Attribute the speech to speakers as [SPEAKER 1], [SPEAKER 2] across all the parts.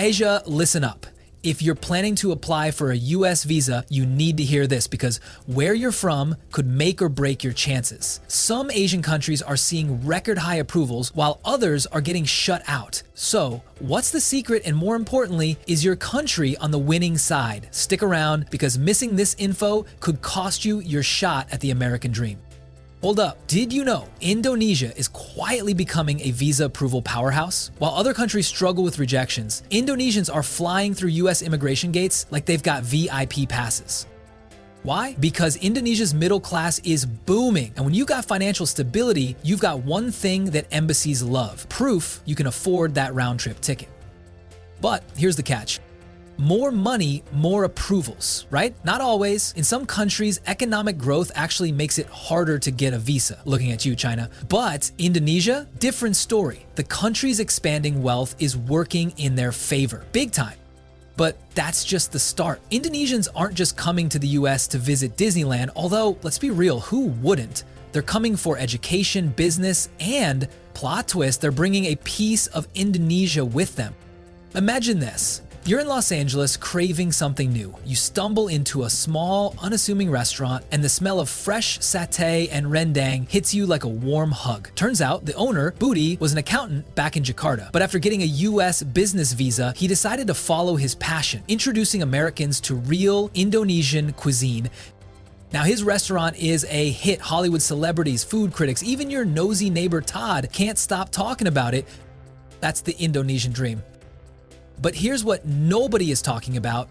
[SPEAKER 1] Malaysia, listen up. If you're planning to apply for a US visa, you need to hear this because where you're from could make or break your chances. Some Asian countries are seeing record high approvals while others are getting shut out. So, what's the secret, and more importantly, is your country on the winning side? Stick around because missing this info could cost you your shot at the American dream. Hold up, did you know Indonesia is quietly becoming a visa approval powerhouse? While other countries struggle with rejections, Indonesians are flying through US immigration gates like they've got VIP passes. Why? Because Indonesia's middle class is booming, and when you've got financial stability, you've got one thing that embassies love: proof you can afford that round-trip ticket. But here's the catch. More money, more approvals, right? Not always. In some countries, economic growth actually makes it harder to get a visa. Looking at you, China. But Indonesia, different story. The country's expanding wealth is working in their favor, big time. But that's just the start. Indonesians aren't just coming to the US to visit Disneyland, although, let's be real, who wouldn't? They're coming for education, business, and, plot twist, they're bringing a piece of Indonesia with them. Imagine this. You're in Los Angeles craving something new. You stumble into a small, unassuming restaurant, and the smell of fresh satay and rendang hits you like a warm hug. Turns out the owner, Budi, was an accountant back in Jakarta. But after getting a US business visa, he decided to follow his passion, introducing Americans to real Indonesian cuisine. Now, his restaurant is a hit. Hollywood celebrities, food critics, even your nosy neighbor Todd can't stop talking about it. That's the Indonesian dream. But here's what nobody is talking about.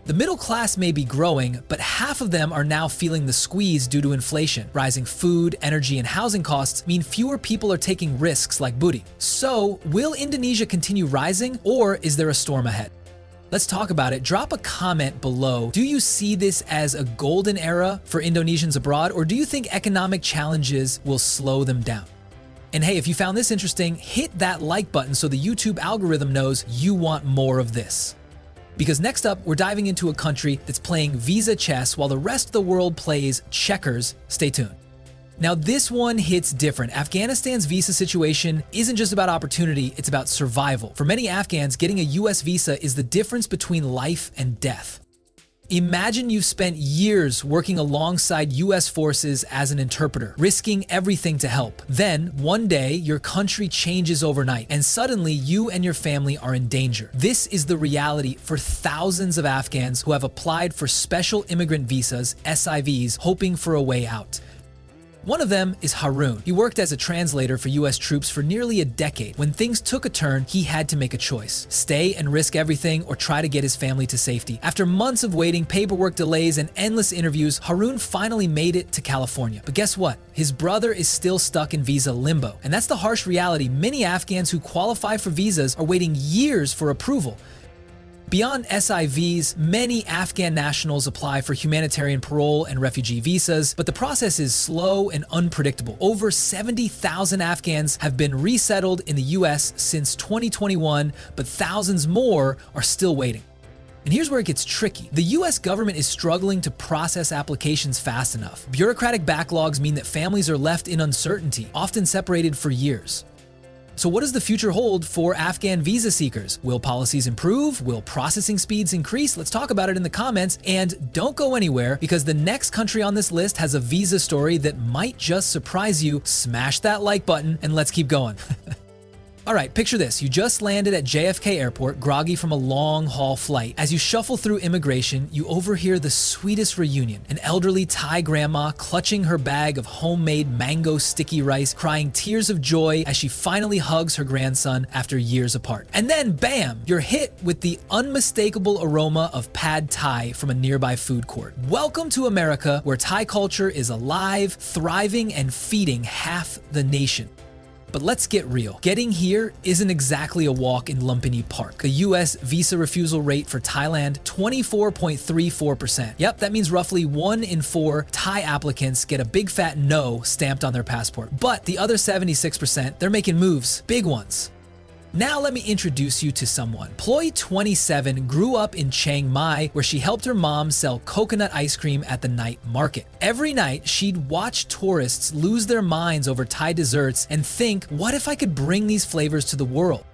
[SPEAKER 1] The middle class may be growing, but half of them are now feeling the squeeze due to inflation. Rising food, energy, and housing costs mean fewer people are taking risks like Budi. So, will Indonesia continue rising, or is there a storm ahead? Let's talk about it. Drop a comment below. Do you see this as a golden era for Indonesians abroad, or do you think economic challenges will slow them down? And hey, if you found this interesting, hit that like button so the YouTube algorithm knows you want more of this. Because next up, we're diving into a country that's playing visa chess while the rest of the world plays checkers. Stay tuned. Now, this one hits different. Afghanistan's visa situation isn't just about opportunity, it's about survival. For many Afghans, getting a US visa is the difference between life and death. Imagine you've spent years working alongside US forces as an interpreter, risking everything to help. Then, one day, your country changes overnight, and suddenly you and your family are in danger. This is the reality for thousands of Afghans who have applied for special immigrant visas, SIVs, hoping for a way out. One of them is Harun. He worked as a translator for US troops for nearly a decade. When things took a turn, he had to make a choice: stay and risk everything, or try to get his family to safety. After months of waiting, paperwork delays, and endless interviews, Harun finally made it to California. But guess what? His brother is still stuck in visa limbo. And that's the harsh reality. Many Afghans who qualify for visas are waiting years for approval. Beyond SIVs, many Afghan nationals apply for humanitarian parole and refugee visas, but the process is slow and unpredictable. Over 70,000 Afghans have been resettled in the US since 2021, but thousands more are still waiting. And here's where it gets tricky. The US government is struggling to process applications fast enough. Bureaucratic backlogs mean that families are left in uncertainty, often separated for years. So what does the future hold for Afghan visa seekers? Will policies improve? Will processing speeds increase? Let's talk about it in the comments, and don't go anywhere because the next country on this list has a visa story that might just surprise you. Smash that like button and let's keep going. All right, picture this. You just landed at JFK Airport, groggy from a long-haul flight. As you shuffle through immigration, you overhear the sweetest reunion. An elderly Thai grandma clutching her bag of homemade mango sticky rice, crying tears of joy as she finally hugs her grandson after years apart. And then, bam, you're hit with the unmistakable aroma of pad Thai from a nearby food court. Welcome to America, where Thai culture is alive, thriving, and feeding half the nation. But let's get real. Getting here isn't exactly a walk in Lumpini Park. The US visa refusal rate for Thailand, 24.34%. Yep, that means roughly 1 in 4 Thai applicants get a big fat no stamped on their passport. But the other 76%, they're making moves, big ones. Now let me introduce you to someone. Ploy, 27, grew up in Chiang Mai, where she helped her mom sell coconut ice cream at the night market. Every night, she'd watch tourists lose their minds over Thai desserts and think, what if I could bring these flavors to the world?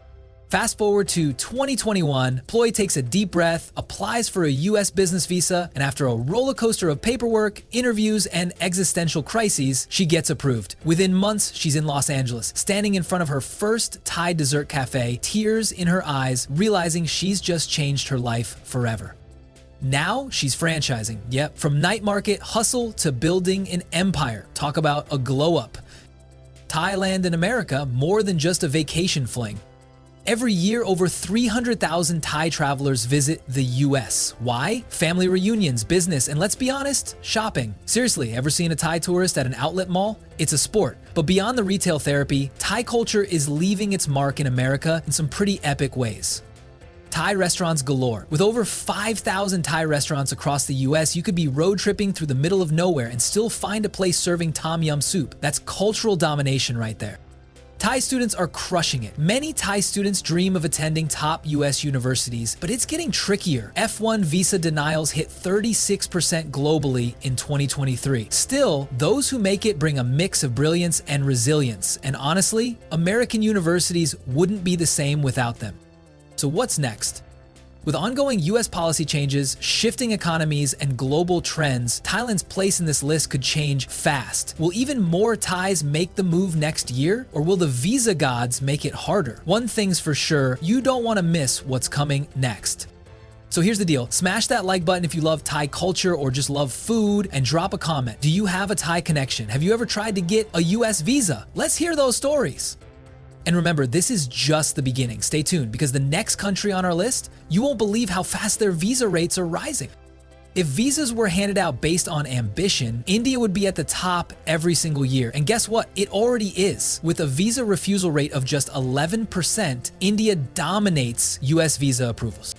[SPEAKER 1] Fast forward to 2021, Ploy takes a deep breath, applies for a US business visa, and after a roller coaster of paperwork, interviews, and existential crises, she gets approved. Within months, she's in Los Angeles, standing in front of her first Thai dessert cafe, tears in her eyes, realizing she's just changed her life forever. Now she's franchising. Yep, from night market hustle to building an empire. Talk about a glow up. Thailand and America, more than just a vacation fling. Every year, over 300,000 Thai travelers visit the US. Why? Family reunions, business, and let's be honest, shopping. Seriously, ever seen a Thai tourist at an outlet mall? It's a sport. But beyond the retail therapy, Thai culture is leaving its mark in America in some pretty epic ways. Thai restaurants galore. With over 5,000 Thai restaurants across the US, you could be road tripping through the middle of nowhere and still find a place serving tom yum soup. That's cultural domination right there. Thai students are crushing it. Many Thai students dream of attending top US universities, but it's getting trickier. F1 visa denials hit 36% globally in 2023. Still, those who make it bring a mix of brilliance and resilience, and honestly, American universities wouldn't be the same without them. So what's next? With ongoing US policy changes, shifting economies, and global trends, Thailand's place in this list could change fast. Will even more Thais make the move next year? Or will the visa gods make it harder? One thing's for sure, you don't want to miss what's coming next. So here's the deal. Smash that like button if you love Thai culture or just love food, and drop a comment. Do you have a Thai connection? Have you ever tried to get a US visa? Let's hear those stories. And remember, this is just the beginning. Stay tuned, because the next country on our list, you won't believe how fast their visa rates are rising. If visas were handed out based on ambition, India would be at the top every single year. And guess what? It already is. With a visa refusal rate of just 11%, India dominates US visa approvals.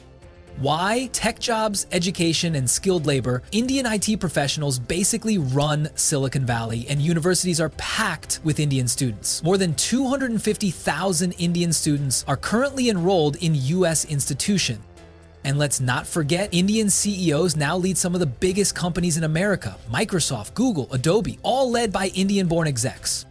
[SPEAKER 1] Why? Tech jobs, education, and skilled labor, Indian IT professionals basically run Silicon Valley, and universities are packed with Indian students. More than 250,000 Indian students are currently enrolled in US institutions. And let's not forget, Indian CEOs now lead some of the biggest companies in America: Microsoft, Google, Adobe, all led by Indian-born execs.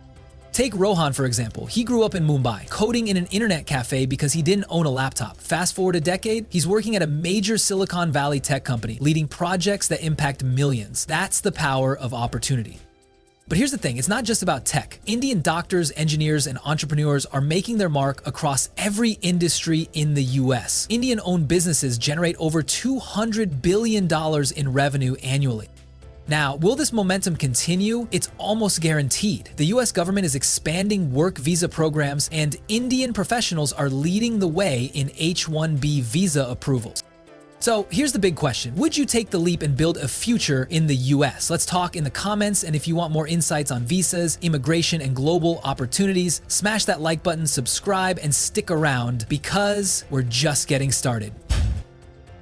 [SPEAKER 1] Take Rohan, for example. He grew up in Mumbai, coding in an internet cafe because he didn't own a laptop. Fast forward a decade, he's working at a major Silicon Valley tech company, leading projects that impact millions. That's the power of opportunity. But here's the thing, it's not just about tech. Indian doctors, engineers, and entrepreneurs are making their mark across every industry in the US. Indian-owned businesses generate over $200 billion in revenue annually. Now, will this momentum continue? It's almost guaranteed. The US government is expanding work visa programs, and Indian professionals are leading the way in H-1B visa approvals. So here's the big question. Would you take the leap and build a future in the US? Let's talk in the comments, and if you want more insights on visas, immigration, and global opportunities, smash that like button, subscribe, and stick around, because we're just getting started.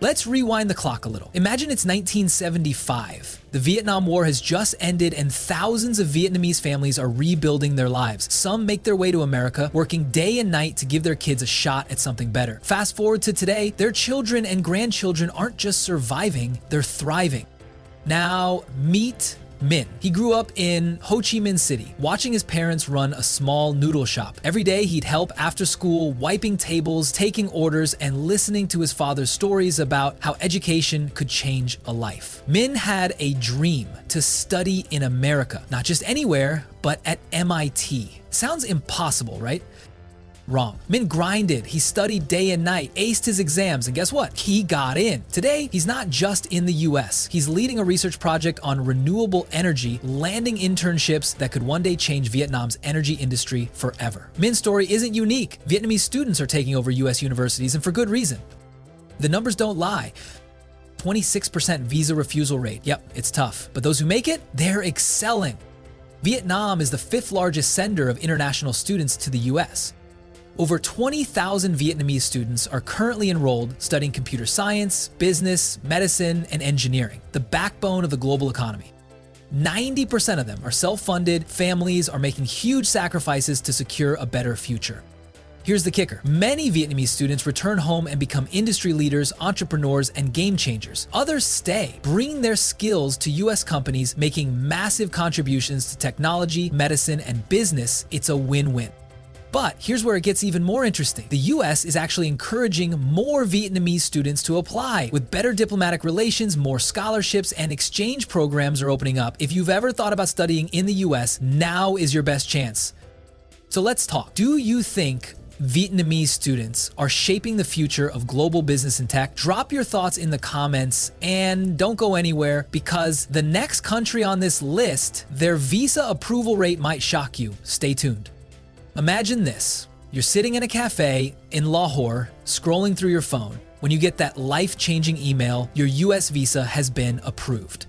[SPEAKER 1] Let's rewind the clock a little. Imagine it's 1975. The Vietnam War has just ended, and thousands of Vietnamese families are rebuilding their lives. Some make their way to America, working day and night to give their kids a shot at something better. Fast forward to today, their children and grandchildren aren't just surviving, they're thriving. Now, meet Min. He grew up in Ho Chi Minh City, watching his parents run a small noodle shop. Every day he'd help after school, wiping tables, taking orders, and listening to his father's stories about how education could change a life. Min had a dream to study in America, not just anywhere, but at MIT. Sounds impossible, right? Wrong. Min grinded, he studied day and night, aced his exams, and guess what? He got in. Today, he's not just in the US. He's leading a research project on renewable energy, landing internships that could one day change Vietnam's energy industry forever. Min's story isn't unique. Vietnamese students are taking over US universities, and for good reason. The numbers don't lie. 26% visa refusal rate. Yep, it's tough. But those who make it, they're excelling. Vietnam is the 5th largest sender of international students to the US. Over 20,000 Vietnamese students are currently enrolled studying computer science, business, medicine, and engineering, the backbone of the global economy. 90% of them are self-funded, families are making huge sacrifices to secure a better future. Here's the kicker. Many Vietnamese students return home and become industry leaders, entrepreneurs, and game changers. Others stay, bringing their skills to US companies, making massive contributions to technology, medicine, and business. It's a win-win. But here's where it gets even more interesting. The US is actually encouraging more Vietnamese students to apply. With better diplomatic relations, more scholarships, and exchange programs are opening up. If you've ever thought about studying in the US, now is your best chance. So let's talk. Do you think Vietnamese students are shaping the future of global business and tech? Drop your thoughts in the comments and don't go anywhere, because the next country on this list, their visa approval rate might shock you. Stay tuned. Imagine this. You're sitting in a cafe in Lahore, scrolling through your phone, when you get that life-changing email, your US visa has been approved.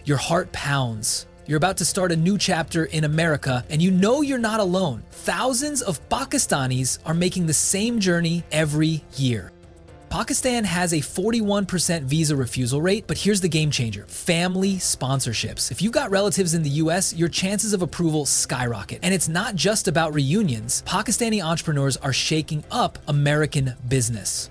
[SPEAKER 1] Your heart pounds. You're about to start a new chapter in America, and you know you're not alone. Thousands of Pakistanis are making the same journey every year. Pakistan has a 41% visa refusal rate, but here's the game changer: family sponsorships. If you've got relatives in the US, your chances of approval skyrocket. And it's not just about reunions. Pakistani entrepreneurs are shaking up American business.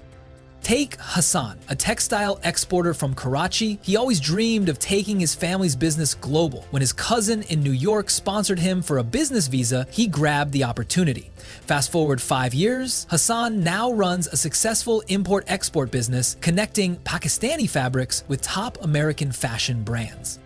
[SPEAKER 1] Take Hassan, a textile exporter from Karachi. He always dreamed of taking his family's business global. When his cousin in New York sponsored him for a business visa, he grabbed the opportunity. Fast forward 5 years, Hassan now runs a successful import-export business connecting Pakistani fabrics with top American fashion brands.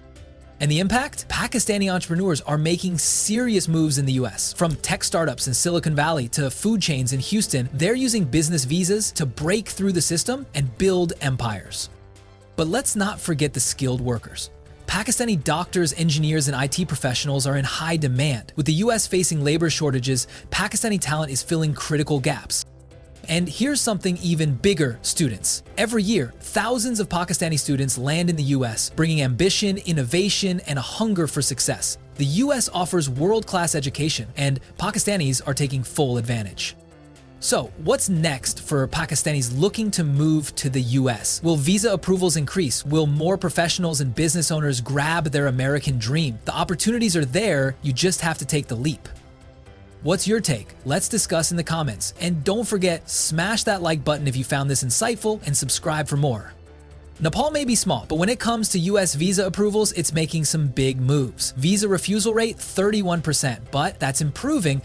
[SPEAKER 1] And the impact? Pakistani entrepreneurs are making serious moves in the US. From tech startups in Silicon Valley to food chains in Houston, they're using business visas to break through the system and build empires. But let's not forget the skilled workers. Pakistani doctors, engineers, and IT professionals are in high demand. With the US facing labor shortages, Pakistani talent is filling critical gaps. And here's something even bigger, students. Every year, thousands of Pakistani students land in the US, bringing ambition, innovation, and a hunger for success. The US offers world-class education, and Pakistanis are taking full advantage. So, what's next for Pakistanis looking to move to the US? Will visa approvals increase? Will more professionals and business owners grab their American dream? The opportunities are there, you just have to take the leap. What's your take? Let's discuss in the comments. And don't forget, smash that like button if you found this insightful, and subscribe for more. Nepal may be small, but when it comes to US visa approvals, it's making some big moves. Visa refusal rate, 31%, but that's improving.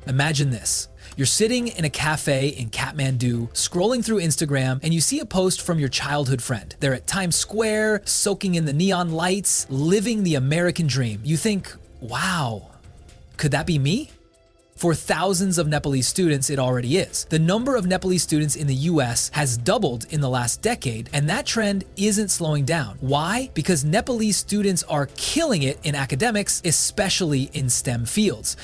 [SPEAKER 1] Imagine this. You're sitting in a cafe in Kathmandu, scrolling through Instagram, and you see a post from your childhood friend. They're at Times Square, soaking in the neon lights, living the American dream. You think, wow, could that be me? For thousands of Nepalese students, it already is. The number of Nepalese students in the US has doubled in the last decade, and that trend isn't slowing down. Why? Because Nepalese students are killing it in academics, especially in STEM fields.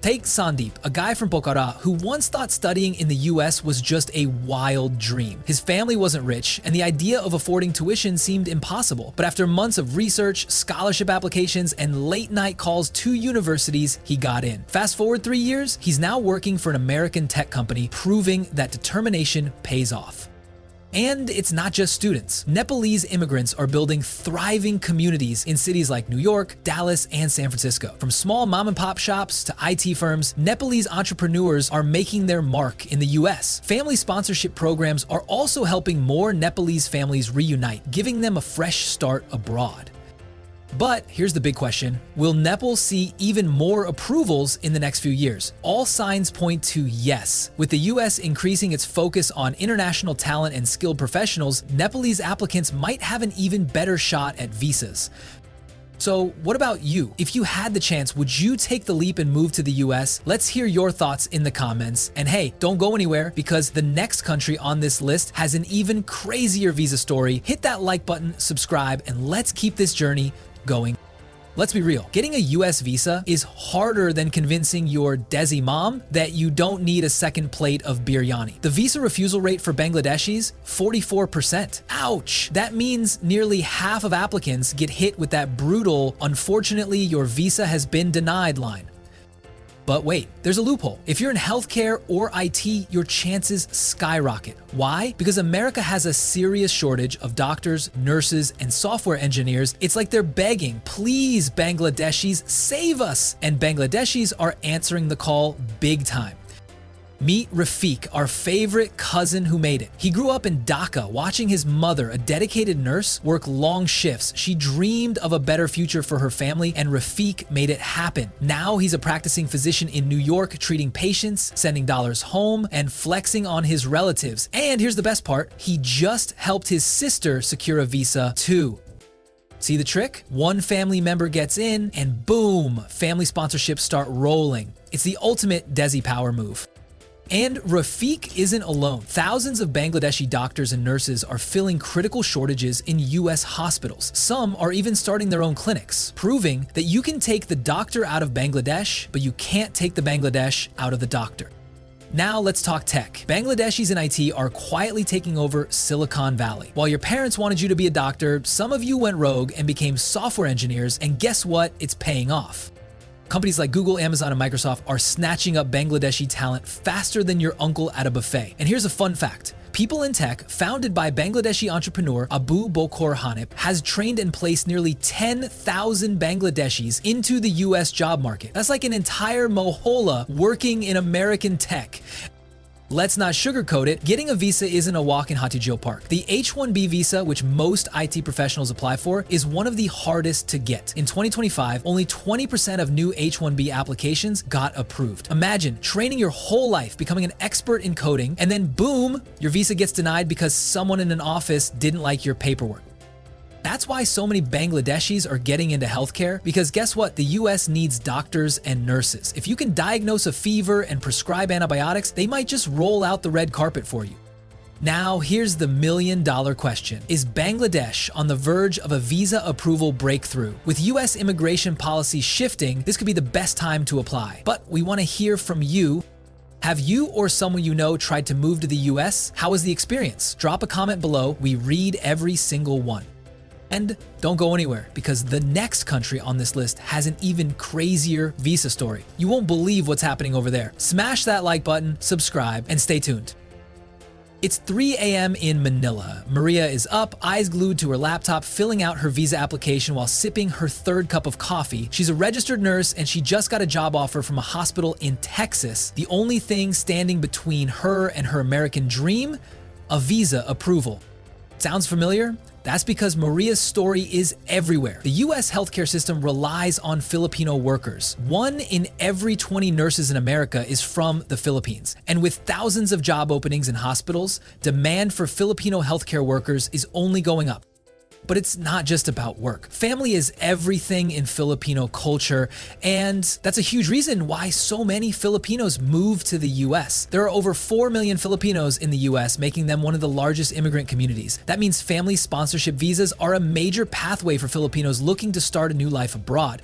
[SPEAKER 1] Take Sandeep, a guy from Pokhara who once thought studying in the US was just a wild dream. His family wasn't rich, and the idea of affording tuition seemed impossible. But after months of research, scholarship applications, and late-night calls to universities, he got in. Fast forward 3 years, he's now working for an American tech company, proving that determination pays off. And it's not just students. Nepalese immigrants are building thriving communities in cities like New York, Dallas, and San Francisco. From small mom-and-pop shops to IT firms, Nepalese entrepreneurs are making their mark in the US. Family sponsorship programs are also helping more Nepalese families reunite, giving them a fresh start abroad. But here's the big question. Will Nepal see even more approvals in the next few years? All signs point to yes. With the US increasing its focus on international talent and skilled professionals, Nepalese applicants might have an even better shot at visas. So what about you? If you had the chance, would you take the leap and move to the US? Let's hear your thoughts in the comments. And hey, don't go anywhere, because the next country on this list has an even crazier visa story. Hit that like button, subscribe, and let's keep this journey going. Let's be real, getting a US visa is harder than convincing your Desi mom that you don't need a second plate of biryani. The visa refusal rate for Bangladeshis, 44%. Ouch! That means nearly half of applicants get hit with that brutal, "unfortunately, your visa has been denied" line. But wait, there's a loophole. If you're in healthcare or IT, your chances skyrocket. Why? Because America has a serious shortage of doctors, nurses, and software engineers. It's like they're begging, "Please, Bangladeshis, save us!" And Bangladeshis are answering the call big time. Meet Rafiq, our favorite cousin who made it. He grew up in Dhaka, watching his mother, a dedicated nurse, work long shifts. She dreamed of a better future for her family, and Rafiq made it happen. Now he's a practicing physician in New York, treating patients, sending dollars home, and flexing on his relatives. And here's the best part, he just helped his sister secure a visa too. See the trick? One family member gets in, and boom, family sponsorships start rolling. It's the ultimate Desi power move. And Rafiq isn't alone. Thousands of Bangladeshi doctors and nurses are filling critical shortages in US hospitals. Some are even starting their own clinics, proving that you can take the doctor out of Bangladesh, but you can't take the Bangladesh out of the doctor. Now let's talk tech. Bangladeshis in IT are quietly taking over Silicon Valley. While your parents wanted you to be a doctor, some of you went rogue and became software engineers, and guess what? It's paying off. Companies like Google, Amazon, and Microsoft are snatching up Bangladeshi talent faster than your uncle at a buffet. And here's a fun fact. People in Tech, founded by Bangladeshi entrepreneur Abu Bokor Hanif, has trained and placed nearly 10,000 Bangladeshis into the US job market. That's like an entire Mohola working in American tech. Let's not sugarcoat it, getting a visa isn't a walk in Hatijil Park. The H-1B visa, which most IT professionals apply for, is one of the hardest to get. In 2025, only 20% of new H-1B applications got approved. Imagine training your whole life, becoming an expert in coding, and then boom, your visa gets denied because someone in an office didn't like your paperwork. That's why so many Bangladeshis are getting into healthcare, because guess what? The US needs doctors and nurses. If you can diagnose a fever and prescribe antibiotics, they might just roll out the red carpet for you. Now, here's the million-dollar question. Is Bangladesh on the verge of a visa approval breakthrough? With US immigration policy shifting, this could be the best time to apply. But we want to hear from you. Have you or someone you know tried to move to the US? How was the experience? Drop a comment below. We read every single one. And don't go anywhere, because the next country on this list has an even crazier visa story. You won't believe what's happening over there. Smash that like button, subscribe, and stay tuned. It's 3 a.m. in Manila. Maria is up, eyes glued to her laptop, filling out her visa application while sipping her third cup of coffee. She's a registered nurse, and she just got a job offer from a hospital in Texas. The only thing standing between her and her American dream? A visa approval. Sounds familiar? That's because Maria's story is everywhere. The US healthcare system relies on Filipino workers. 1 in every 20 nurses in America is from the Philippines. And with thousands of job openings in hospitals, demand for Filipino healthcare workers is only going up. But it's not just about work. Family is everything in Filipino culture, and that's a huge reason why so many Filipinos move to the US. There are over 4 million Filipinos in the US, making them one of the largest immigrant communities. That means family sponsorship visas are a major pathway for Filipinos looking to start a new life abroad.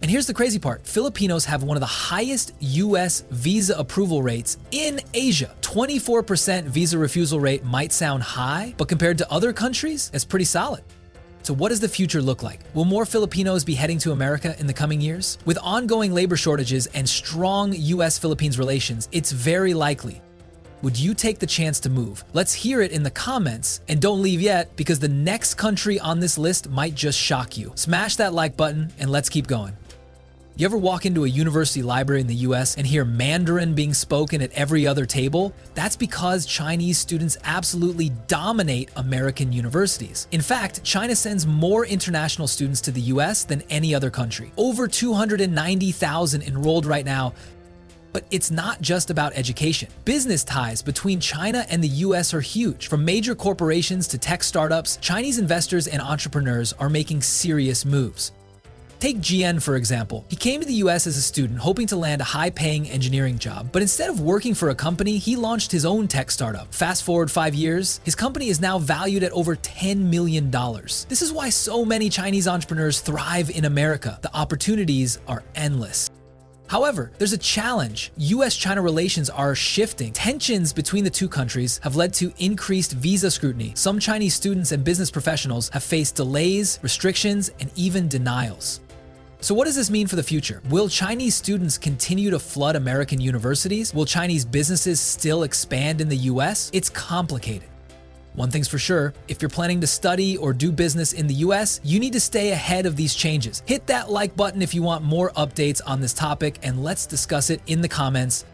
[SPEAKER 1] And here's the crazy part. Filipinos have one of the highest US visa approval rates in Asia. 24% visa refusal rate might sound high, but compared to other countries, it's pretty solid. So what does the future look like? Will more Filipinos be heading to America in the coming years? With ongoing labor shortages and strong US-Philippines relations, it's very likely. Would you take the chance to move? Let's hear it in the comments, and don't leave yet, because the next country on this list might just shock you. Smash that like button and let's keep going. You ever walk into a university library in the US and hear Mandarin being spoken at every other table? That's because Chinese students absolutely dominate American universities. In fact, China sends more international students to the US than any other country. Over 290,000 enrolled right now. But it's not just about education. Business ties between China and the US are huge. From major corporations to tech startups, Chinese investors and entrepreneurs are making serious moves. Take GN, for example. He came to the US as a student hoping to land a high-paying engineering job, but instead of working for a company, he launched his own tech startup. Fast forward 5 years, his company is now valued at over $10 million. This is why so many Chinese entrepreneurs thrive in America. The opportunities are endless. However, there's a challenge. US-China relations are shifting. Tensions between the two countries have led to increased visa scrutiny. Some Chinese students and business professionals have faced delays, restrictions, and even denials. So what does this mean for the future? Will Chinese students continue to flood American universities? Will Chinese businesses still expand in the US? It's complicated. One thing's for sure, if you're planning to study or do business in the US, you need to stay ahead of these changes. Hit that like button if you want more updates on this topic, and let's discuss it in the comments.